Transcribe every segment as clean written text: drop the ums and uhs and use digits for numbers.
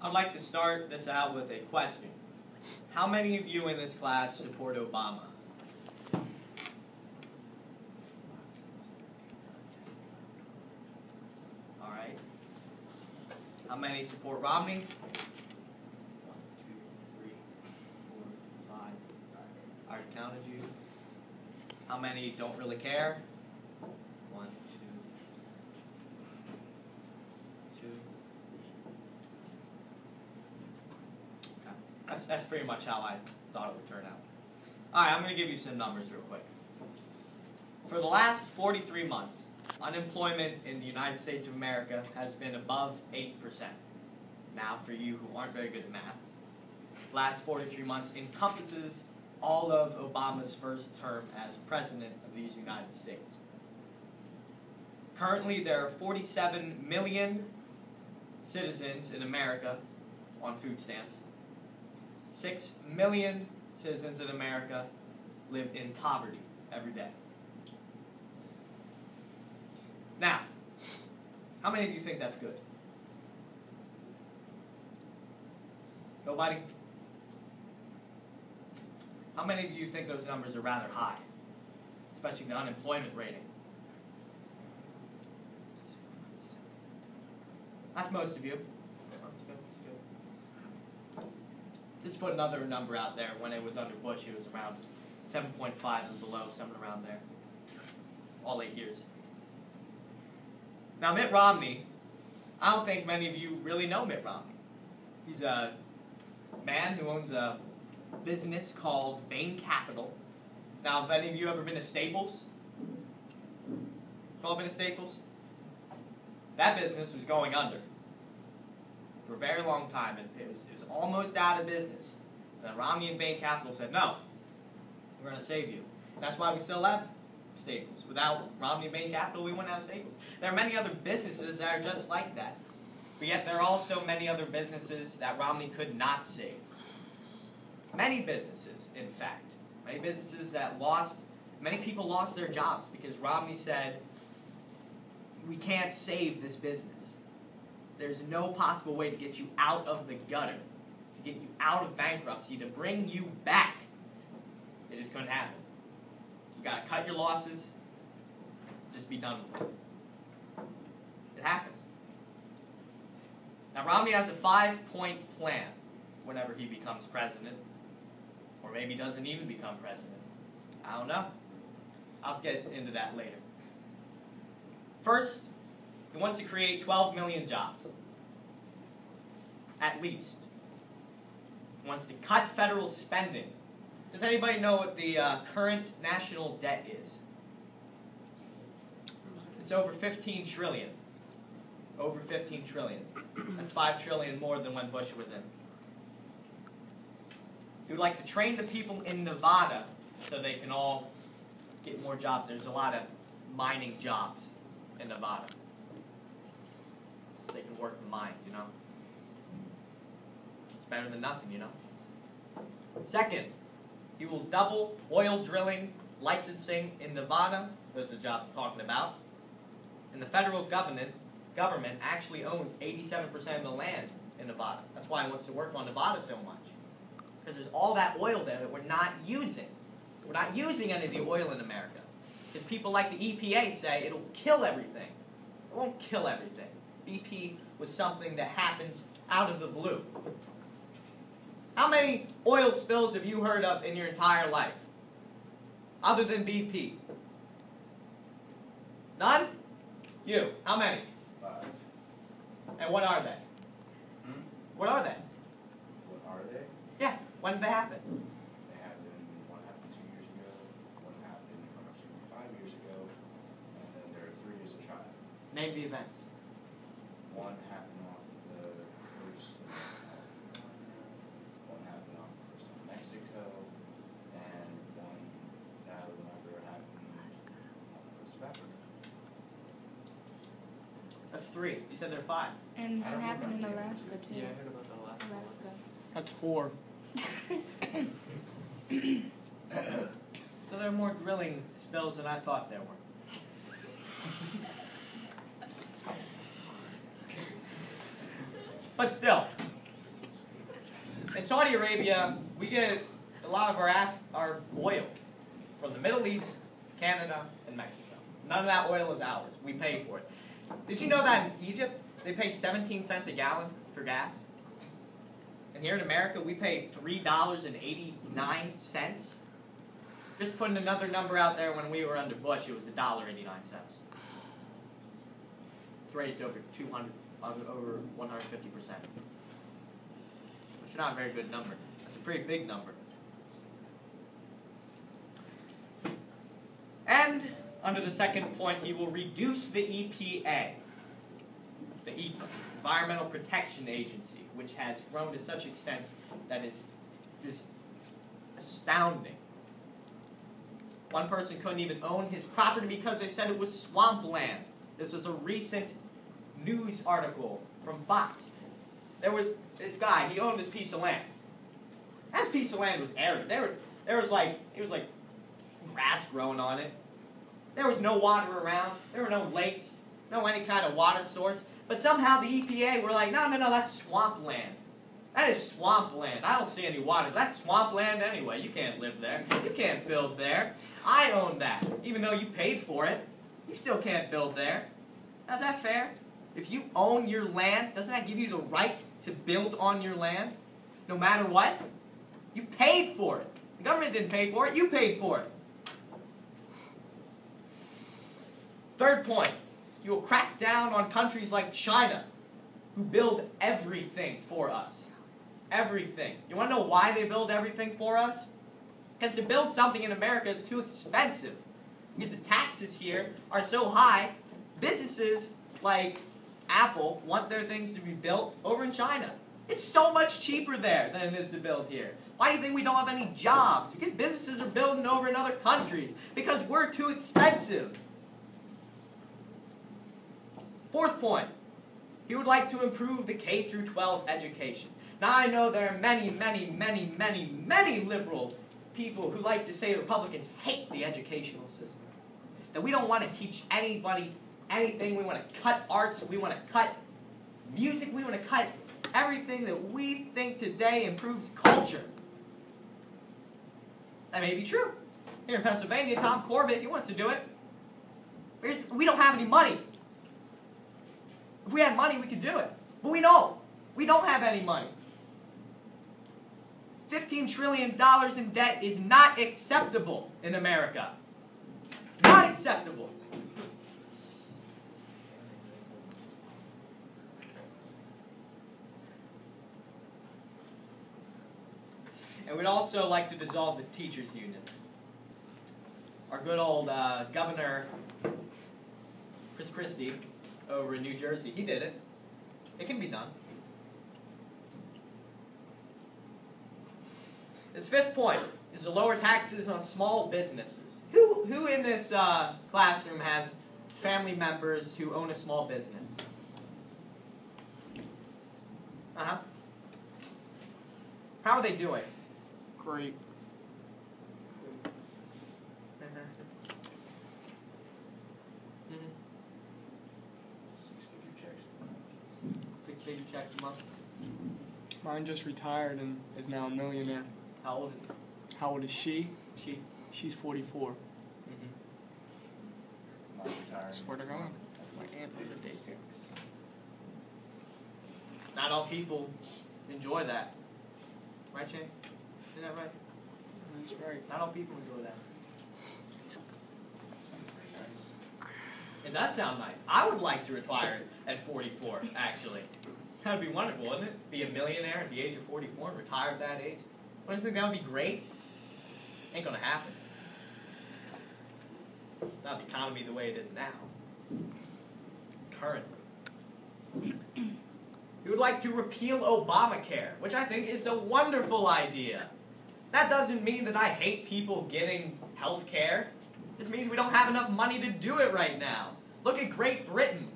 I'd like to start this out with a question. How many of you in this class support Obama? All right. How many support Romney? 1, 2, 3, 4, 5. I already counted you. How many don't really care? 1, 2, 2. Okay. That's pretty much how I thought it would turn out. All right, I'm going to give you some numbers real quick. For the last 43 months, unemployment in the United States of America has been above 8%. Now, for you who aren't very good at math, last 43 months encompasses all of Obama's first term as President of these United States. Currently, there are 47 million citizens in America on food stamps. 6 million citizens in America live in poverty every day. Now, how many of you think that's good? Nobody? How many of you think those numbers are rather high, especially the unemployment rating? That's most of you. That's good. Just put another number out there. When it was under Bush, it was around 7.5 and below, something around there. All 8 years. Now, Mitt Romney, I don't think many of you really know Mitt Romney. He's a man who owns a business called Bain Capital. Now, have any of you ever been to Staples? All been to Staples? That business was going under for a very long time, and it was almost out of business. And then Romney and Bain Capital said, no, we're going to save you. And that's why we still have Staples. Without Romney and Bain Capital, we wouldn't have Staples. There are many other businesses that are just like that. But yet there are also many other businesses that Romney could not save. Many businesses, in fact. Many businesses that many people lost their jobs because Romney said, we can't save this business. There's no possible way to get you out of the gutter, to get you out of bankruptcy, to bring you back. It just couldn't happen. You got to cut your losses, just be done with it. It happens. Now, Romney has a 5-point plan whenever he becomes president, or maybe doesn't even become president. I don't know. I'll get into that later. First, he wants to create 12 million jobs. At least. He wants to cut federal spending. Does anybody know what the current national debt is? It's over 15 trillion. Over 15 trillion. That's 5 trillion more than when Bush was in. He would like to train the people in Nevada so they can all get more jobs. There's a lot of mining jobs in Nevada. They can work in mines, you know. It's better than nothing, you know. Second, he will double oil drilling licensing in Nevada. That's the job I'm talking about. And the federal government actually owns 87% of the land in Nevada. That's why he wants to work on Nevada so much. Because there's all that oil there that we're not using. We're not using any of the oil in America. Because people like the EPA say it'll kill everything. It won't kill everything. BP was something that happens out of the blue. How many oil spills have you heard of in your entire life? Other than BP? None? You. How many? 5. And what are they? What are they? What are they? Yeah. When did they happen? They happened, one happened 2 years ago, one happened 5 years ago, and then there are 3 years of trial. Name the events. One happened off the coast of California, one happened off the coast of Mexico, and one that I remember happened off the coast of Africa. That's 3. You said there are 5. And I that don't happened in remember. Alaska too. Yeah, I heard about that last. Alaska. That's 4. So there are more drilling spills than I thought there were. But still, In Saudi Arabia, we get a lot of our oil from the Middle East, Canada, and Mexico. None of that oil is ours. We pay for it. Did you know that in Egypt, they pay 17 cents a gallon for gas? And here in America, we pay $3.89. Just putting another number out there, when we were under Bush, it was $1.89. It's raised over 150%. Which is not a very good number. That's a pretty big number. And under the second point, he will reduce the EPA, the EPA, Environmental Protection Agency, which has grown to such extent that is just astounding. One person couldn't even own his property because they said it was swampland. This was a recent news article from Fox. There was this guy, he owned this piece of land. That piece of land was arid. It was like grass growing on it. There was no water around. There were no lakes, no any kind of water source. But somehow the EPA were like, no, that's swampland. That is swampland. I don't see any water. That's swampland anyway. You can't live there. You can't build there. I own that. Even though you paid for it, you still can't build there. Is that fair? If you own your land, doesn't that give you the right to build on your land? No matter what? You paid for it. The government didn't pay for it. You paid for it. Third point. You will crack down on countries like China, who build everything for us. Everything. You want to know why they build everything for us? Because to build something in America is too expensive. Because the taxes here are so high, businesses like Apple want their things to be built over in China. It's so much cheaper there than it is to build here. Why do you think we don't have any jobs? Because businesses are building over in other countries. Because we're too expensive. Fourth point. He would like to improve the K through 12 education. Now I know there are many liberal people who like to say Republicans hate the educational system. That we don't want to teach anybody anything. We want to cut arts. We want to cut music. We want to cut everything that we think today improves culture. That may be true. Here in Pennsylvania, Tom Corbett, he wants to do it. We don't have any money. If we had money, we could do it. But we don't. We don't have any money. $15 trillion in debt is not acceptable in America. Not acceptable. And we'd also like to dissolve the teachers' union. Our good old Governor Chris Christie over in New Jersey, he did it. It can be done. His fifth point is to lower taxes on small businesses. Who in this classroom has family members who own a small business? Uh-huh. How are they doing? Great. Fantastic. Mm-hmm. Six-figure checks a month. Six-figure checks a month. Mine just retired and is now a millionaire. How old is he? How old is she? She. She's 44. Mm-hmm. Mine's retired. Swear to God. My aunt on the day. 56. Not all people enjoy that. Right, Shane? Isn't that right? That's right. Not all people enjoy that. Sounds pretty nice. It does sound nice. I would like to retire at 44, actually. That would be wonderful, wouldn't it? Be a millionaire at the age of 44 and retire at that age. Don't you think that would be great? Ain't gonna happen. Not the economy the way it is now. Currently. We would like to repeal Obamacare, which I think is a wonderful idea. That doesn't mean that I hate people getting health care. This means we don't have enough money to do it right now. Look at Great Britain.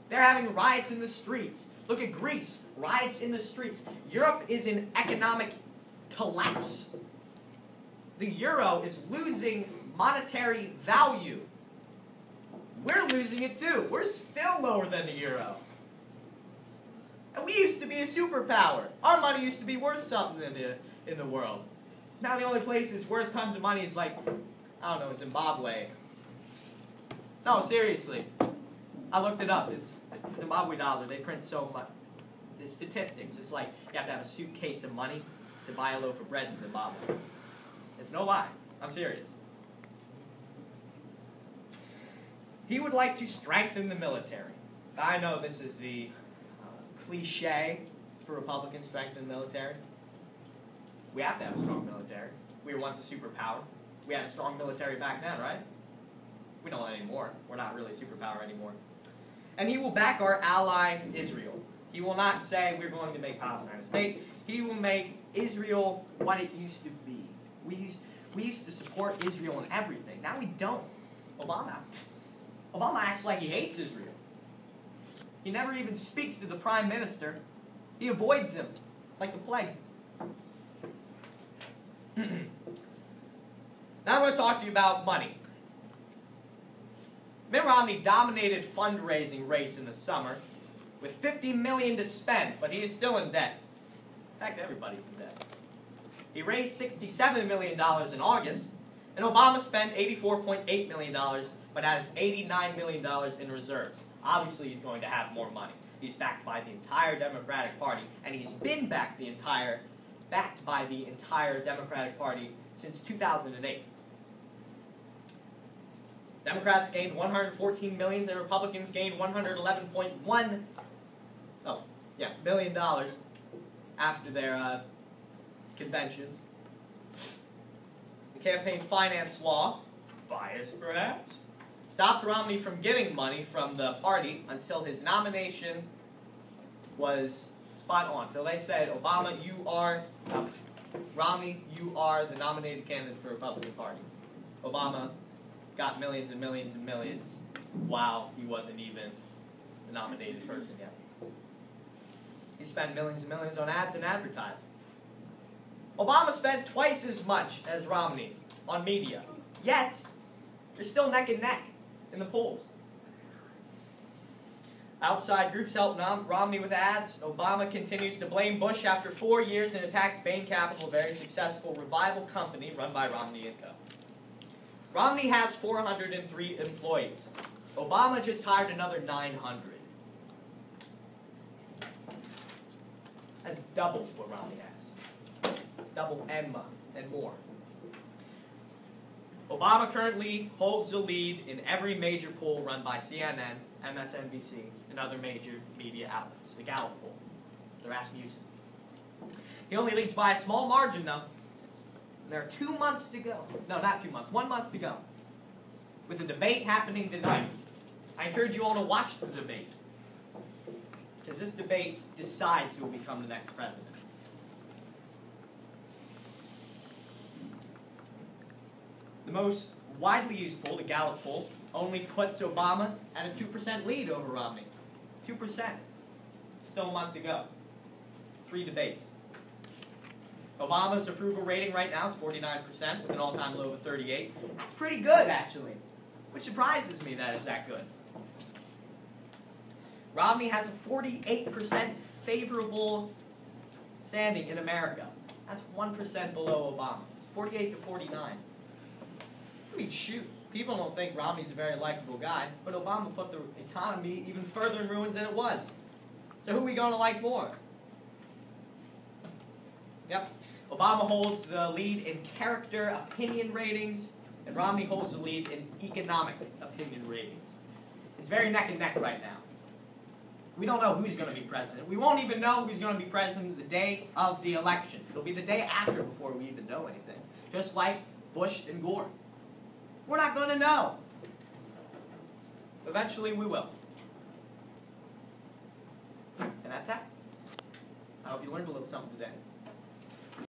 They're having riots in the streets. Look at Greece. Riots in the streets. Europe is in economic collapse. The euro is losing monetary value. We're losing it too. We're still lower than the euro. And we used to be a superpower. Our money used to be worth something in the world. Now the only place it's worth tons of money is like, I don't know, Zimbabwe. No, seriously. I looked it up. It's Zimbabwe dollar. They print so much. The statistics. It's like you have to have a suitcase of money to buy a loaf of bread in Zimbabwe. It's no lie. I'm serious. He would like to strengthen the military. I know this is the cliche for Republicans, strengthen the military. We have to have a strong military. We were once a superpower. We had a strong military back then, right? We don't anymore. We're not really a superpower anymore. And he will back our ally, Israel. He will not say we're going to make Palestine a state. He will make Israel what it used to be. We used to support Israel in everything. Now we don't. Obama acts like he hates Israel. He never even speaks to the prime minister. He avoids him like the plague. Now I'm going to talk to you about money. Mitt Romney dominated fundraising race in the summer with $50 million to spend, but he is still in debt. In fact, everybody's in debt. He raised $67 million in August, and Obama spent $84.8 million, but has $89 million in reserves. Obviously, he's going to have more money. He's backed by the entire Democratic Party, and he's been backed by the entire Democratic Party since 2008. Democrats gained $114 million, and Republicans gained $111.1 million after their conventions. The campaign finance law, biased perhaps, stopped Romney from getting money from the party until his nomination was spot on. Until they said, Romney, you are the nominated candidate for the Republican Party. Obama got millions and millions and millions while he wasn't even the nominated person yet. He spent millions and millions on ads and advertising. Obama spent twice as much as Romney on media. Yet, they're still neck and neck in the polls. Outside groups help Romney with ads. Obama continues to blame Bush after 4 years and attacks Bain Capital, a very successful revival company run by Romney & Co. Romney has 403 employees. Obama just hired another 900. That's double what Romney has. Double and more. Obama currently holds the lead in every major poll run by CNN, MSNBC, and other major media outlets. The Gallup poll, the Rasmussen. He only leads by a small margin, though. There are 2 months to go. No, not 2 months. 1 month to go. With the debate happening tonight. I encourage you all to watch the debate. Because this debate decides who will become the next president. The most widely used poll, the Gallup poll, only puts Obama at a 2% lead over Romney. 2%. Still a month to go. 3 debates. Obama's approval rating right now is 49% with an all-time low of 38. That's pretty good, actually. Which surprises me that it's that good. Romney has a 48% favorable standing in America. That's 1% below Obama. 48 to 49. I mean, shoot. People don't think Romney's a very likable guy, but Obama put the economy even further in ruins than it was. So who are we going to like more? Yep. Obama holds the lead in character opinion ratings, and Romney holds the lead in economic opinion ratings. It's very neck and neck right now. We don't know who's going to be president. We won't even know who's going to be president the day of the election. It'll be the day after before we even know anything. Just like Bush and Gore. We're not going to know. Eventually we will. And that's that. I hope you learned a little something today.